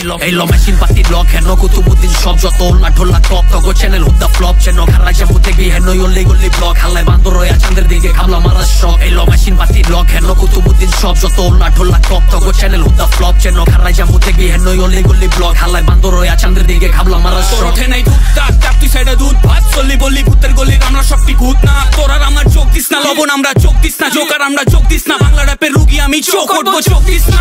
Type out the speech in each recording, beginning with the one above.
Elo machine party lock Heno kutubuddin সব যত উল্লা ঢোল্লা top তগো channel হুদ্দা flop চেনো খারাই যাবো দেখবি হেনো ইল্লি গল্লি ব্লক হাল্লায় বান্দর রয়া চাঁদের দিকে খাবলা মারার শখ এলো মেশিন পাতি লক হেনো কুতুবুদ্দিন সব যত উল্লা ঢোল্লা টপ তগো চ্যানেল হুদ্দা ফ্লপ চেনো খারাই যাবো দেখবি হেনো ইল্লি গল্লি ব্লক হাল্লায় বান্দর রয়া চাঁদের দিকে খাবলা মারার শখ ওঠে নাই দুধ ডাক তুই সাইডে দুধ ভাত চললি বললি ভূতের গলির আমরা সবটি ভূত না তোর আর আমার চোখ দিস না লবণ আমরা চোখ দিস না জোকার আমরা চোখ দিস না বাংলা র্যাপের রুগী আমি চোখ উঠবো চোখ দিস না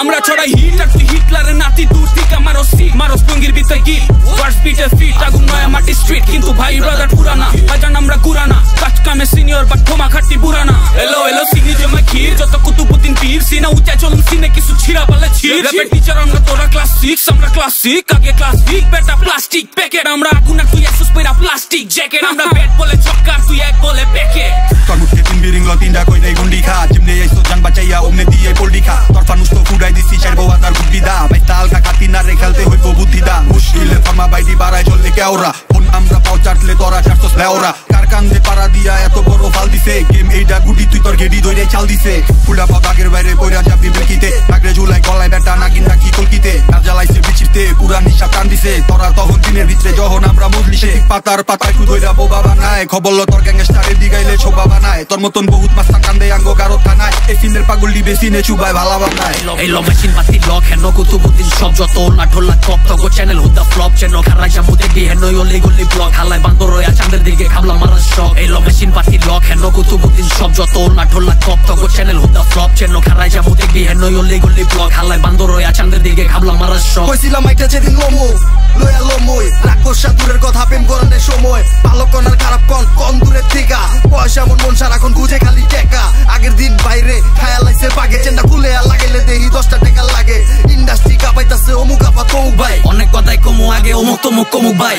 আমরা ছড়াই হিট আর তুই হিটলারের নাতি দূর থেকে মারো স্পঙ্গির ভিতরে গিট ফার্স্ট বিটের ফিট আগুন নয়া মাটি স্ট্রিট কিন্তু ভাই ব্রাদার পুরানা বাজান আমরা গুরানা কাজ কামে সিনিয়র বাট ক্ষমা খাটি পুরানা এলো সিনি জমা ক্ষীর যত কুতুবুদ্দিন পীর সিনা উঁচা চলুন সিনে কিছু ছিড়া পালে ছিড় র্যাপের টিচার আমরা তোরা ক্লাস 6 আমরা ক্লাসিক আগে ক্লাস বিগ বেটা প্লাস্টিক প্যাকেট আমরা আগুন আর তুই এসুস পেরা প্লাস্টিক জ্যাকেট আমরা ব্যাট বলে চক্কার তুই এক বলে প্যাকেট তোর মুখে তিন বিরিং লতিনডা কই দেই গুন্ডি খা জিমনে আইছো জান বাঁচাইয়া ওমনে দিয়ে পল্ডি খা তোর ফানুস তো ফুডাই দিছি চার বউ আদার বুদ্ধি দা বাইতা আলকা খাতি না রে খেলতে হইবো বুদ্ধি দা মুশকিলে ফরমা বাইদি বাড়াই চললে কেওরা ফোন আমরা পাও চাটলে তোরা চারছস লেওরা কার কান্দে পাড়া দিয়া এত বড় ফাল দিছে গেম এইটা গুডি তুই তোর গেডি ধরে চাল দিছে ফুলা পা বাগের বাইরে কইরা যাবি বেকিতে নাগরে ঝুলাই গলায় বেটা নাগিন নাকি কলকিতে কাজ জ্বালাইছে বিচিতে পুরা নিশা টান দিছে তোরা তখন দিনের ভিতরে যখন আমরা মজলিসে পাতার পাতায় তুই ধইরা বো বাবা নাই খবর ল তোর গ্যাংস্টারের দিগাইলে ছো বাবা নাই তোর মতন বহুত মাস্তান কান্দে আঙ্গো গারো থানায় এই সিনের পাগলি বেশি নে চুবাই ভালা বানায় এলো মেশিন পাতি লক হেনো কুতুবুদ্দিন সব যত উল্লা ঢোল্লা টপ তগো চ্যানেল হুদ্দা ফ্লপ চেনো খারাই যাবো দেখবি হেনো ইল্লি গল্লি ব্লক হাল্লায় বান্দর রয়া চাঁদের দিকে খাবলা মারার শখ এলো মেশিন পাতি লক হেনো কুতুবুদ্দিন সব যত উল্লা ঢোল্লা টপ তগো চ্যানেল হুদ্দা ফ্লপ চেনো খারাই যাবো দেখবি হেনো ইল্লি গল্লি ব্লক হাল্লায় বান্দর রয়া চাঁদের দিকে খাবলা মারার শখ কইছিলাম একটা যেদিন লোমো লয়া লোমোই রাখবো সাদুরের কথা প্রেম করানোর সময় ভালো কোন আর খারাপ কোন দূরের থেকে পয়সা মন সারাক্ষণ গুজে খালি টেকা আগের দিন বাইরে খায়া লাইছে বাগে চেন্ডা খুলে লাগাইলে দেহি 10টা টাকা লাগে ইন্ডাস্ট্রি কাপাইতাছে অমুক আপা তমুক ভাই অনেক কথাই কমু আগে অমুক তমুক কমুক ভাই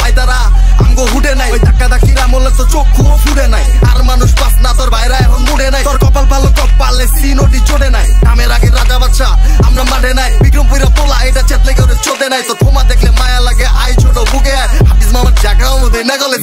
পাইতারা আমগো হুডে নাই ওই ধাক্কা ধাক্কিরা মরলে তো চক্ষুও ফুড়ে নাই আর মানুষ পাস না তোর বাইরা এখন মুড়ে নাই তোর কপাল ভালো কপালে সিনোটি চড়ে নাই নামের আগে রাজা বাচ্চা আমরা মাঠে নাই বিক্রমপুরা পোলা এটা চেতলে করে চোদে নাই তোর ক্ষমা দেখলে মায়া লাগে আই ছোট বুকে হাফিজ মামার জায়গাও দেয় না গলে